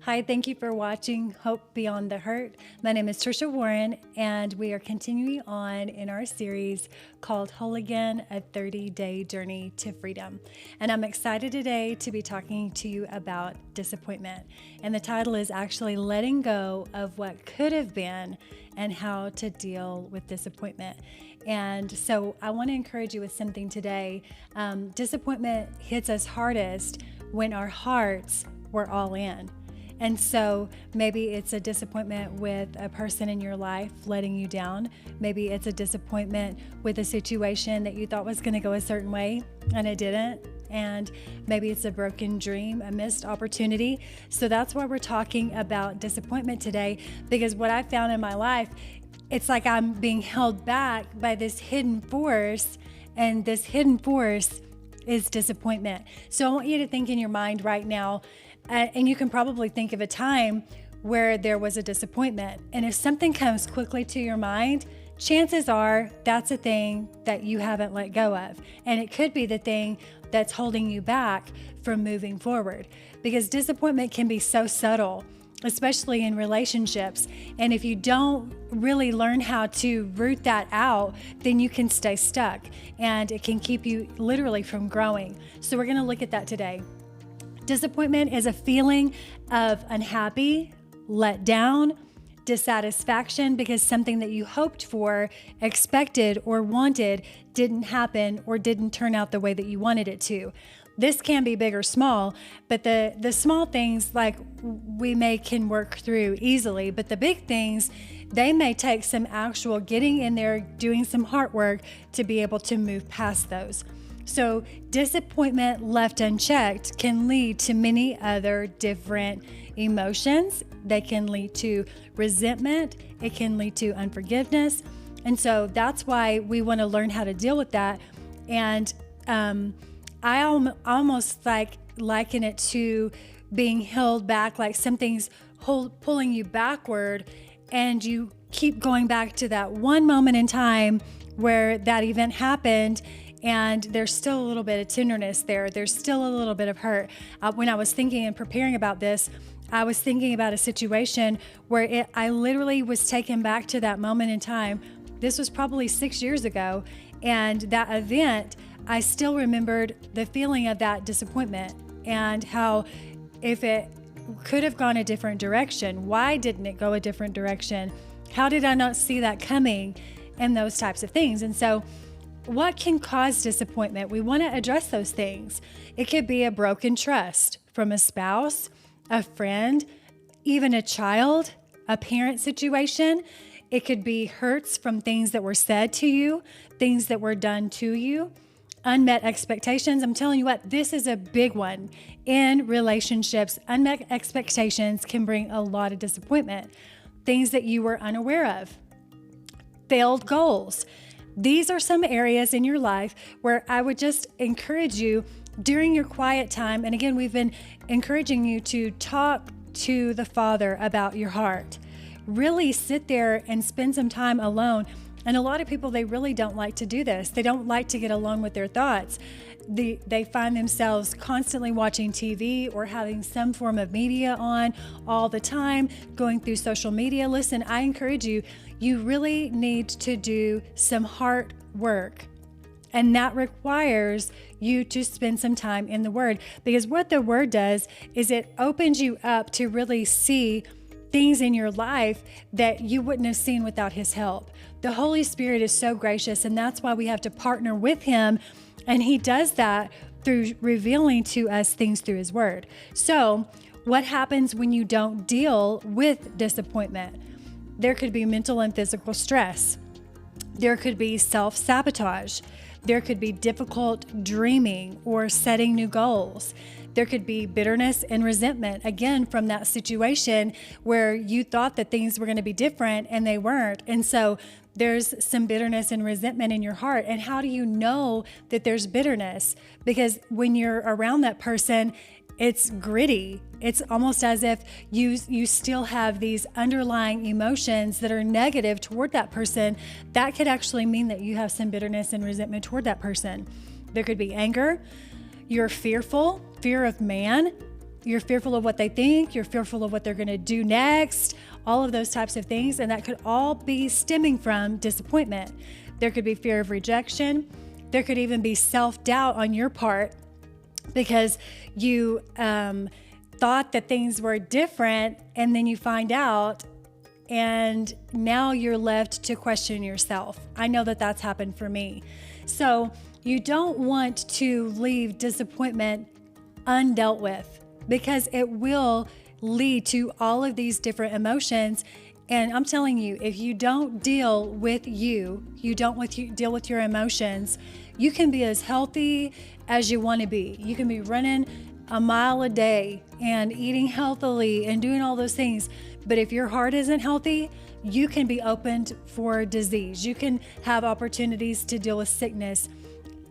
Hi, thank you for watching Hope Beyond the Hurt. My name is Trisha Warren, and we are continuing on in our series called Whole Again, a 30-day journey to freedom. And I'm excited today to be talking to you about disappointment. And the title is actually Letting Go of What Could Have Been and How to Deal with Disappointment. And so I want to encourage you with something today. Disappointment hits us hardest when our hearts were all in. And so maybe it's a disappointment with a person in your life letting you down. Maybe it's a disappointment with a situation that you thought was going to go a certain way and it didn't. And maybe it's a broken dream, a missed opportunity. So that's why we're talking about disappointment today, because what I found in my life, it's like I'm being held back by this hidden force, and this hidden force is disappointment. So I want you to think in your mind right now, and you can probably think of a time where there was a disappointment. And if something comes quickly to your mind, chances are that's a thing that you haven't let go of. And it could be the thing that's holding you back from moving forward, because disappointment can be so subtle, especially in relationships. And if you don't really learn how to root that out, then you can stay stuck and it can keep you literally from growing. So we're going to look at that today. Disappointment is a feeling of unhappy, let down, dissatisfaction because something that you hoped for, expected, or wanted didn't happen or didn't turn out the way that you wanted it to. This can be big or small, but the small things like we can work through easily, but the big things, they may take some actual getting in there, doing some hard work to be able to move past those. So disappointment left unchecked can lead to many other different emotions. They can lead to resentment. It can lead to unforgiveness. And so that's why we want to learn how to deal with that. And I almost liken it to being held back, like something's pulling you backward, and you keep going back to that one moment in time where that event happened. And there's still a little bit of tenderness there. There's still a little bit of hurt. When I was thinking and preparing about this, I was thinking about a situation where I literally was taken back to that moment in time. This was probably 6 years ago. And that event, I still remembered the feeling of that disappointment and how if it could have gone a different direction, why didn't it go a different direction? How did I not see that coming? And those types of things. And so what can cause disappointment? We want to address those things. It could be a broken trust from a spouse, a friend, even a child, a parent situation. It could be hurts from things that were said to you, things that were done to you, unmet expectations. I'm telling you what, this is a big one in relationships. Unmet expectations can bring a lot of disappointment. Things that you were unaware of, failed goals. These are some areas in your life where I would just encourage you during your quiet time. And again, we've been encouraging you to talk to the Father about your heart. Really sit there and spend some time alone. And a lot of people, they really don't like to do this. They don't like to get alone with their thoughts. They find themselves constantly watching TV or having some form of media on all the time, going through social media. Listen, I encourage you, you really need to do some heart work. And that requires you to spend some time in the Word, because what the Word does is it opens you up to really see things in your life that you wouldn't have seen without His help. The Holy Spirit is so gracious, and that's why we have to partner with Him. And He does that through revealing to us things through His Word. So what happens when you don't deal with disappointment? There could be mental and physical stress. There could be self-sabotage. There could be difficult dreaming or setting new goals. There could be bitterness and resentment, again, from that situation where you thought that things were going to be different and they weren't. And so there's some bitterness and resentment in your heart. And how do you know that there's bitterness? Because when you're around that person, it's gritty. It's almost as if you still have these underlying emotions that are negative toward that person. That could actually mean that you have some bitterness and resentment toward that person. There could be anger. You're fearful, fear of man, You're fearful of what they think. You're fearful of what they're going to do next, all of those types of things. And that could all be stemming from disappointment. There could be fear of rejection. There could even be self-doubt on your part because you thought that things were different, and then you find out, and now you're left to question yourself. I know that that's happened for me. So you don't want to leave disappointment undealt with, because it will lead to all of these different emotions. And I'm telling you, if you don't deal with deal with your emotions, you can be as healthy as you want to be. You can be running a mile a day and eating healthily and doing all those things. But if your heart isn't healthy, you can be opened for disease. You can have opportunities to deal with sickness,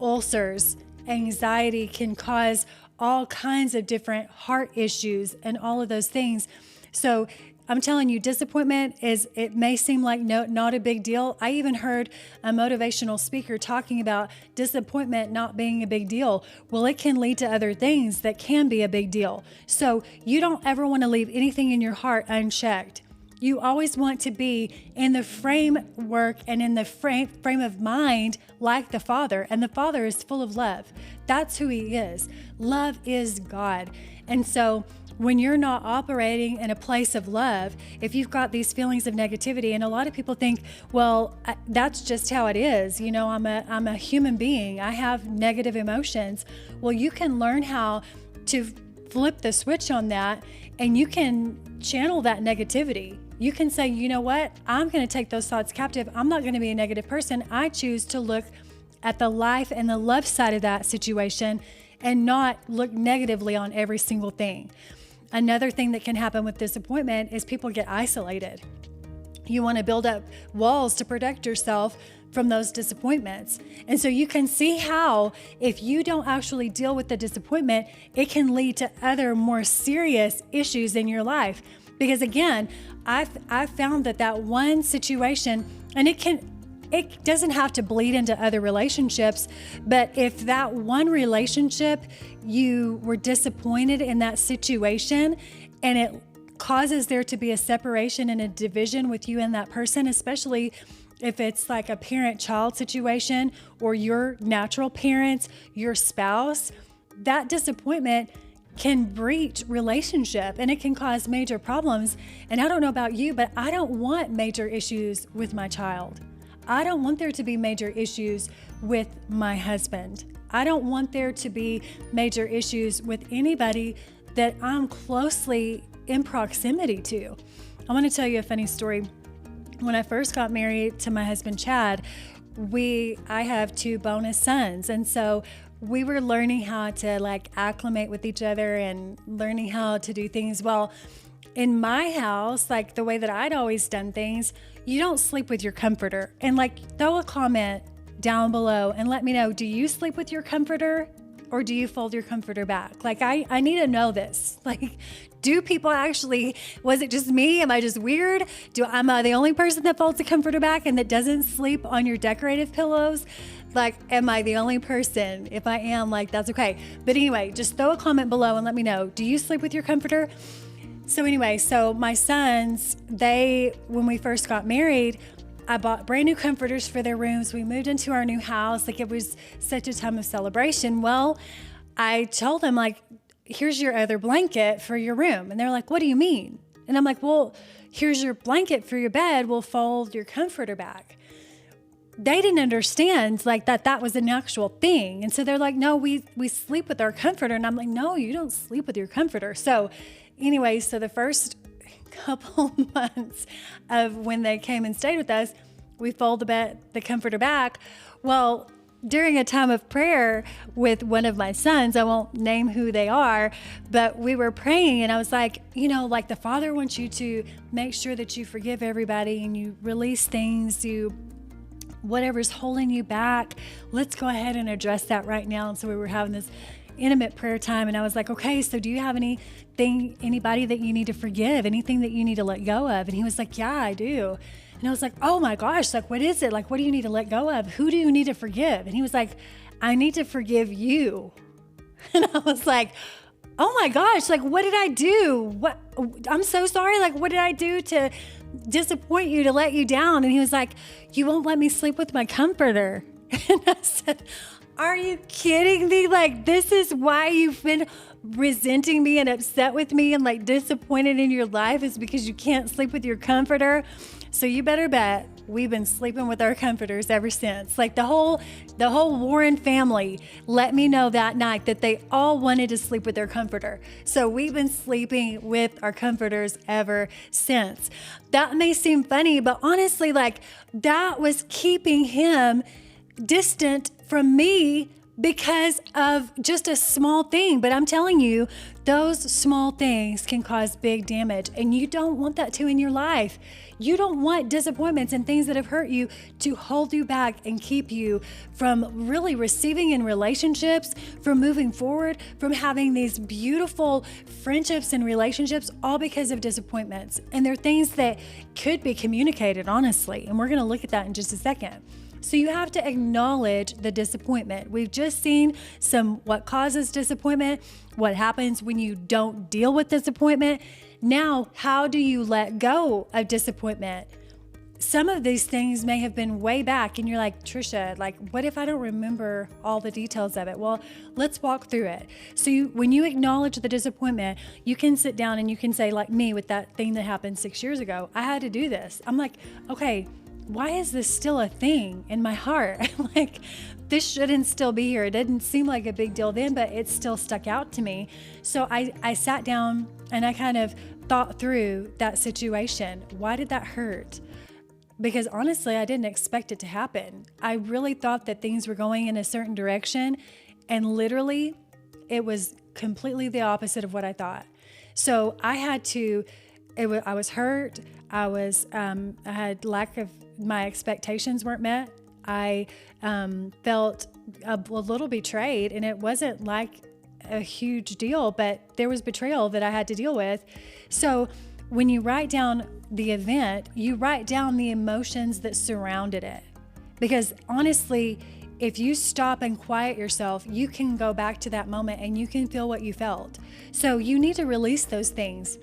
ulcers, anxiety can cause all kinds of different heart issues and all of those things. So I'm telling you, disappointment it may seem like not a big deal. I even heard a motivational speaker talking about disappointment not being a big deal. Well, it can lead to other things that can be a big deal. So you don't ever want to leave anything in your heart unchecked. You always want to be in the framework and in the frame of mind like the Father. And the Father is full of love. That's who He is. Love is God. And so when you're not operating in a place of love, if you've got these feelings of negativity, and a lot of people think, well, that's just how it is. You know, I'm a human being. I have negative emotions. Well, you can learn how to flip the switch on that, and you can channel that negativity. You can say, you know what? I'm going to take those thoughts captive. I'm not going to be a negative person. I choose to look at the life and the love side of that situation and not look negatively on every single thing. Another thing that can happen with disappointment is people get isolated. You want to build up walls to protect yourself from those disappointments. And so you can see how, if you don't actually deal with the disappointment, it can lead to other more serious issues in your life. Because again, I've found that one situation, and it doesn't have to bleed into other relationships, but if that one relationship, you were disappointed in that situation, and it causes there to be a separation and a division with you and that person, especially if it's like a parent-child situation or your natural parents, your spouse, that disappointment can breach relationship and it can cause major problems. And I don't know about you, but I don't want major issues with my child. I don't want there to be major issues with my husband. I don't want there to be major issues with anybody that I'm closely in proximity to. I want to tell you a funny story. When I first got married to my husband, Chad, I have 2 bonus sons. And so we were learning how to acclimate with each other and learning how to do things. Well, in my house, the way that I'd always done things, you don't sleep with your comforter. And throw a comment down below and let me know, do you sleep with your comforter or do you fold your comforter back? I need to know this. Do people actually, was it just me? Am I just weird? Am I the only person that folds the comforter back and that doesn't sleep on your decorative pillows? Am I the only person? If I am, that's okay. But anyway, just throw a comment below and let me know, do you sleep with your comforter? So anyway, my sons, when we first got married, I bought brand new comforters for their rooms. We moved into our new house. It was such a time of celebration. Well, I told them here's your other blanket for your room. And they're like, what do you mean? And I'm like, well, here's your blanket for your bed. We'll fold your comforter back. They didn't understand that was an actual thing. And so they're like, no, we sleep with our comforter. And I'm like, no, you don't sleep with your comforter. So anyway, the first couple months of when they came and stayed with us, we fold the comforter back. Well, during a time of prayer with one of my sons, I won't name who they are, but we were praying and I was like, the Father wants you to make sure that you forgive everybody and you release things, whatever's holding you back, let's go ahead and address that right now. And so we were having this intimate prayer time and I was like, okay, so do you have anybody that you need to forgive, anything that you need to let go of? And he was like, yeah, I do. And I was like, oh my gosh, what is it? What do you need to let go of? Who do you need to forgive? And he was like, I need to forgive you. And I was like, oh my gosh, like, what did I do? What? I'm so sorry. Like, what did I do to disappoint you, to let you down? And he was like, you won't let me sleep with my comforter. And I said, are you kidding me? Like, this is why you've been resenting me and upset with me and like disappointed in your life, is because you can't sleep with your comforter. So you better bet we've been sleeping with our comforters ever since. Like the whole Warren family let me know that night that they all wanted to sleep with their comforter. So we've been sleeping with our comforters ever since. That may seem funny, but honestly, like, that was keeping him distant from me because of just a small thing. But I'm telling you, those small things can cause big damage, and you don't want that to in your life. You don't want disappointments and things that have hurt you to hold you back and keep you from really receiving in relationships, from moving forward, from having these beautiful friendships and relationships, all because of disappointments. And they're things that could be communicated, honestly. And we're going to look at that in just a second. So you have to acknowledge the disappointment. We've just seen what causes disappointment, what happens when you don't deal with disappointment. Now, how do you let go of disappointment? Some of these things may have been way back, and you're like, Trisha, like, what if I don't remember all the details of it? Well, let's walk through it. So when you acknowledge the disappointment, you can sit down and you can say, like me with that thing that happened 6 years ago, I had to do this. I'm like, okay, why is this still a thing in my heart? Like, this shouldn't still be here. It didn't seem like a big deal then, but it still stuck out to me. So I sat down and I kind of thought through that situation. Why did that hurt? Because honestly, I didn't expect it to happen. I really thought that things were going in a certain direction, and literally it was completely the opposite of what I thought. So I had to, I was hurt. I had my expectations weren't met. I felt a little betrayed, and it wasn't like a huge deal, but there was betrayal that I had to deal with. So when you write down the event, you write down the emotions that surrounded it. Because honestly, if you stop and quiet yourself, you can go back to that moment and you can feel what you felt. So you need to release those things.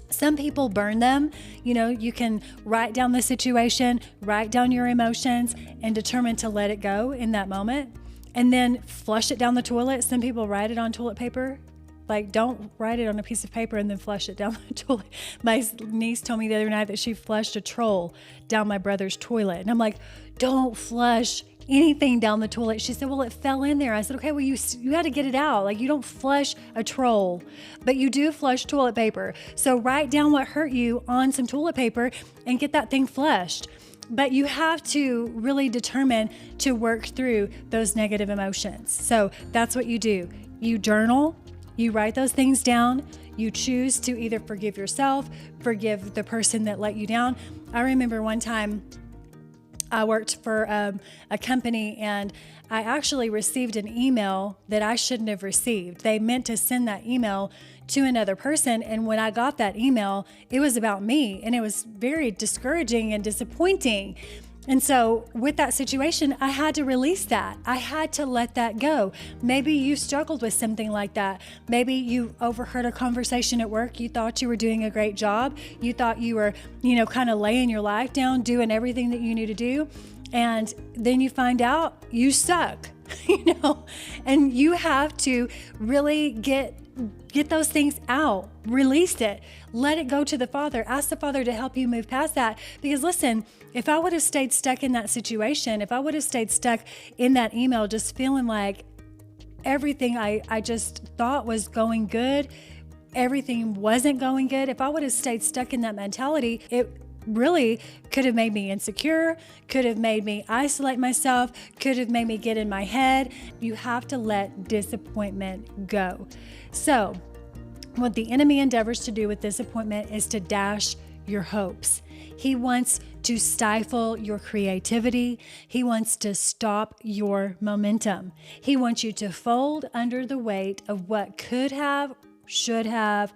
Some people burn them. You can write down the situation, write down your emotions, and determine to let it go in that moment, and then flush it down the toilet. Some people write it on toilet paper. Like, don't write it on a piece of paper and then flush it down the toilet. My niece told me the other night that she flushed a troll down my brother's toilet. And I'm like, don't flush anything down the toilet. She said, well, it fell in there. I said, okay, well, you got to get it out. Like, you don't flush a troll, but you do flush toilet paper. So write down what hurt you on some toilet paper and get that thing flushed. But you have to really determine to work through those negative emotions. So that's what you do. You journal, you write those things down, you choose to either forgive yourself, forgive the person that let you down. I remember one time I worked for a company, and I actually received an email that I shouldn't have received. They meant to send that email to another person, and when I got that email, it was about me, and it was very discouraging and disappointing. And so with that situation, I had to release that. I had to let that go. Maybe you struggled with something like that. Maybe you overheard a conversation at work. You thought you were doing a great job. You thought you were, kind of laying your life down, doing everything that you knew to do. And then you find out you suck, and you have to really get those things out, release it, let it go to the Father, ask the Father to help you move past that. Because listen, if I would have stayed stuck in that situation, if I would have stayed stuck in that email, just feeling like everything I just thought was going good, everything wasn't going good, if I would have stayed stuck in that mentality, it really could have made me insecure, could have made me isolate myself, could have made me get in my head. You have to let disappointment go. So what the enemy endeavors to do with disappointment is to dash your hopes. He wants to stifle your creativity. He wants to stop your momentum. He wants you to fold under the weight of what could have, should have,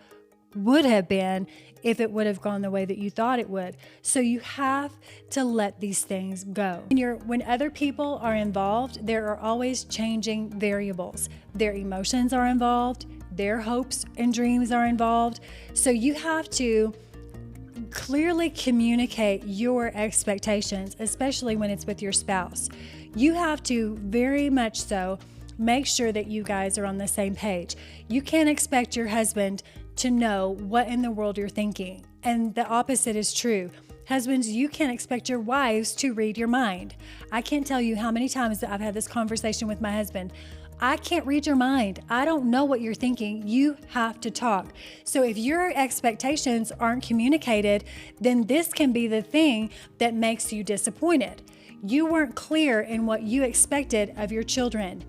would have been if it would have gone the way that you thought it would. So you have to let these things go. When other people are involved, there are always changing variables. Their emotions are involved. their hopes and dreams are involved. So you have to clearly communicate your expectations, especially when it's with your spouse. You have to very much so make sure that you guys are on the same page. You can't expect your husband to know what in the world you're thinking. And the opposite is true. Husbands, you can't expect your wives to read your mind. I can't tell you how many times that I've had this conversation with my husband. I can't read your mind. I don't know what you're thinking. You have to talk. So if your expectations aren't communicated, then this can be the thing that makes you disappointed. You weren't clear in what you expected of your children.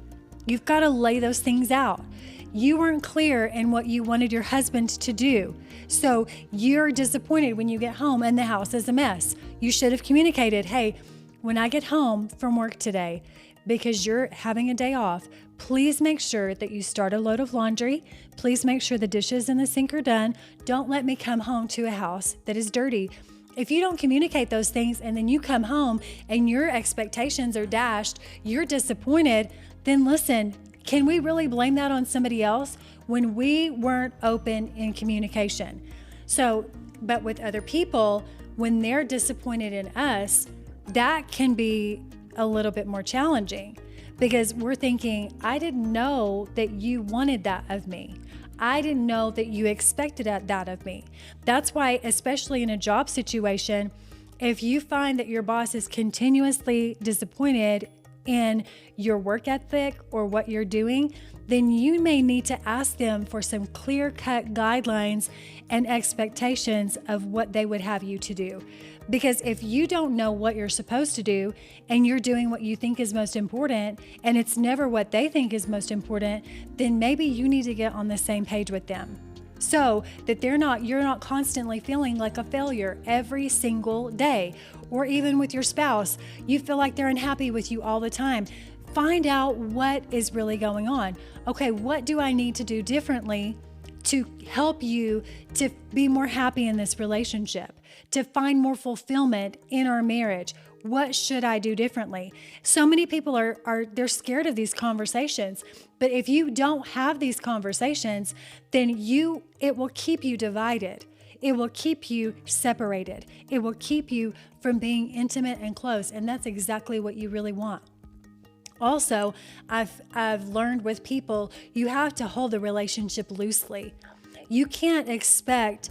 You've got to lay those things out. You weren't clear in what you wanted your husband to do. So you're disappointed when you get home and the house is a mess. You should have communicated, hey, when I get home from work today, because you're having a day off, please make sure that you start a load of laundry. Please make sure the dishes in the sink are done. Don't let me come home to a house that is dirty. If you don't communicate those things and then you come home and your expectations are dashed, you're disappointed, then listen, can we really blame that on somebody else when we weren't open in communication? So, but with other people, when they're disappointed in us, that can be a little bit more challenging because we're thinking, I didn't know that you wanted that of me. I didn't know that you expected that of me. That's why, especially in a job situation, if you find that your boss is continuously disappointed in your work ethic or what you're doing, then you may need to ask them for some clear-cut guidelines and expectations of what they would have you to do. Because if you don't know what you're supposed to do and you're doing what you think is most important and it's never what they think is most important, then maybe you need to get on the same page with them so that you're not constantly feeling like a failure every single day. Or even with your spouse, you feel like they're unhappy with you all the time. Find out what is really going on. Okay, what do I need to do differently to help you to be more happy in this relationship, to find more fulfillment in our marriage? What should I do differently? So many people they're scared of these conversations. But if you don't have these conversations, then it will keep you divided. It will keep you separated. It will keep you from being intimate and close. And that's exactly what you really want. Also, I've learned with people, you have to hold the relationship loosely. You can't expect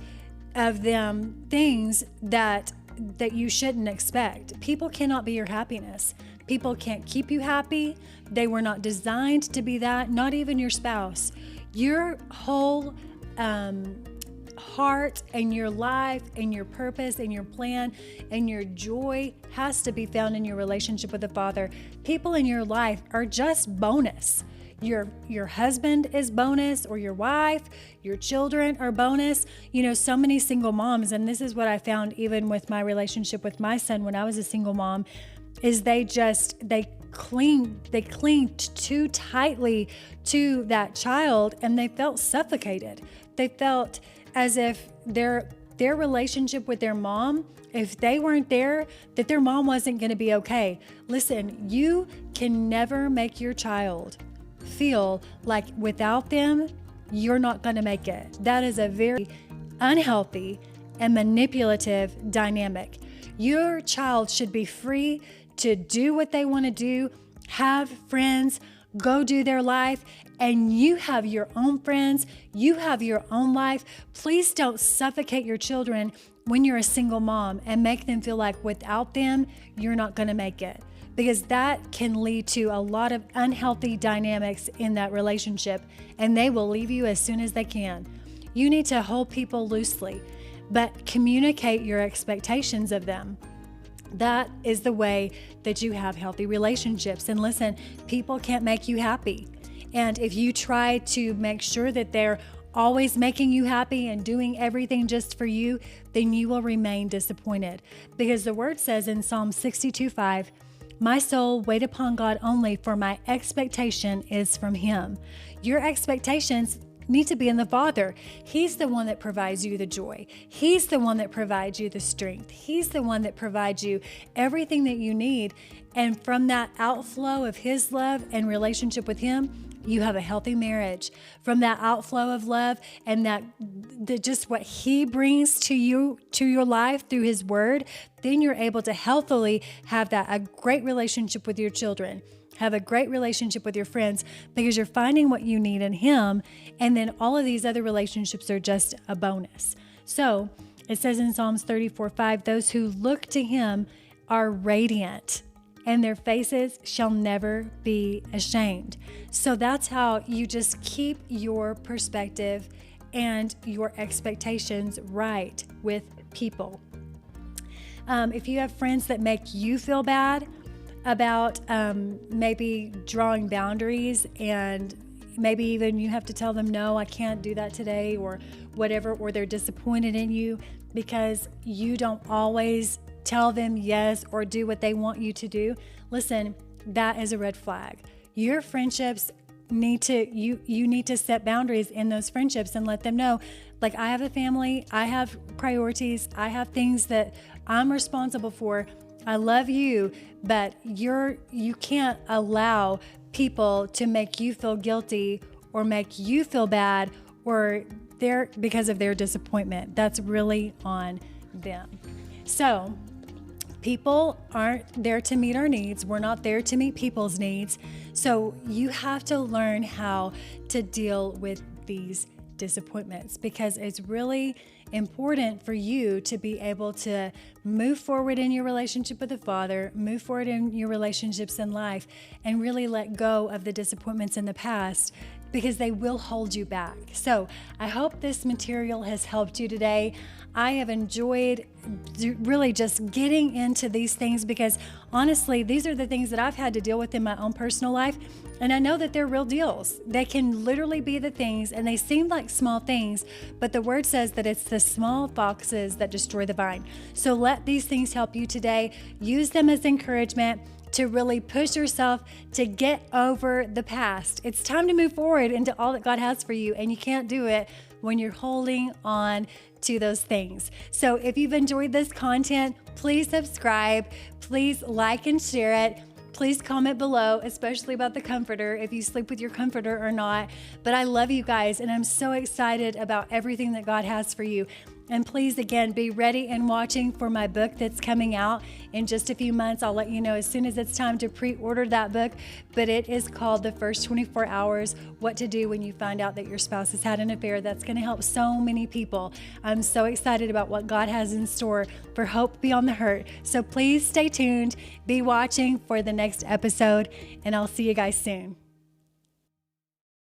of them things that you shouldn't expect. People cannot be your happiness. People can't keep you happy. They were not designed to be that, not even your spouse. Your whole heart and your life and your purpose and your plan and your joy has to be found in your relationship with the Father. People in your life are just bonus. Your husband is bonus, or your wife, your children are bonus. You know, so many single moms, and this is what I found even with my relationship with my son when I was a single mom, is they cling too tightly to that child, and they felt suffocated. They felt as if their relationship with their mom, if they weren't there, that their mom wasn't going to be okay. Listen, you can never make your child feel like without them, you're not going to make it. That is a very unhealthy and manipulative dynamic. Your child should be free to do what they want to do, have friends, go do their life, and you have your own friends, you have your own life. Please don't suffocate your children when you're a single mom and make them feel like without them, you're not going to make it. Because that can lead to a lot of unhealthy dynamics in that relationship, and they will leave you as soon as they can. You need to hold people loosely, but communicate your expectations of them. That is the way that you have healthy relationships. And listen, people can't make you happy. And if you try to make sure that they're always making you happy and doing everything just for you, then you will remain disappointed. Because the word says in Psalm 62:5, "My soul wait upon God only, for my expectation is from Him." Your expectations need to be in the Father. He's the one that provides you the joy. He's the one that provides you the strength. He's the one that provides you everything that you need. And from that outflow of His love and relationship with Him, you have a healthy marriage. From that outflow of love and just what he brings to you, to your life through his word, then you're able to healthily have a great relationship with your children, have a great relationship with your friends, because you're finding what you need in him. And then all of these other relationships are just a bonus. So it says in Psalms 34:5, those who look to him are radiant, and their faces shall never be ashamed. So that's how you just keep your perspective and your expectations right with people. If you have friends that make you feel bad about maybe drawing boundaries, and maybe even you have to tell them, no, I can't do that today, or whatever, or they're disappointed in you because you don't always tell them yes or do what they want you to do. Listen, that is a red flag. Your friendships you need to set boundaries in those friendships and let them know, like, I have a family, I have priorities, I have things that I'm responsible for. I love you, but you can't allow people to make you feel guilty or make you feel bad or because of their disappointment. That's really on them. So people aren't there to meet our needs. We're not there to meet people's needs. So you have to learn how to deal with these disappointments, because it's really important for you to be able to move forward in your relationship with the Father, move forward in your relationships in life, and really let go of the disappointments in the past, because they will hold you back. So I hope this material has helped you today. I have enjoyed really just getting into these things, because honestly, these are the things that I've had to deal with in my own personal life. And I know that they're real deals. They can literally be the things, and they seem like small things, but the word says that it's the small foxes that destroy the vine. So let these things help you today. Use them as encouragement to really push yourself to get over the past. It's time to move forward into all that God has for you, and you can't do it when you're holding on to those things. So if you've enjoyed this content, please subscribe, please like and share it. Please comment below, especially about the comforter, if you sleep with your comforter or not. But I love you guys, and I'm so excited about everything that God has for you. And please, again, be ready and watching for my book that's coming out in just a few months. I'll let you know as soon as it's time to pre-order that book. But it is called The First 24 Hours, What to Do When You Find Out That Your Spouse Has Had an Affair. That's going to help so many people. I'm so excited about what God has in store for Hope Beyond the Hurt. So please stay tuned, be watching for the next episode, and I'll see you guys soon.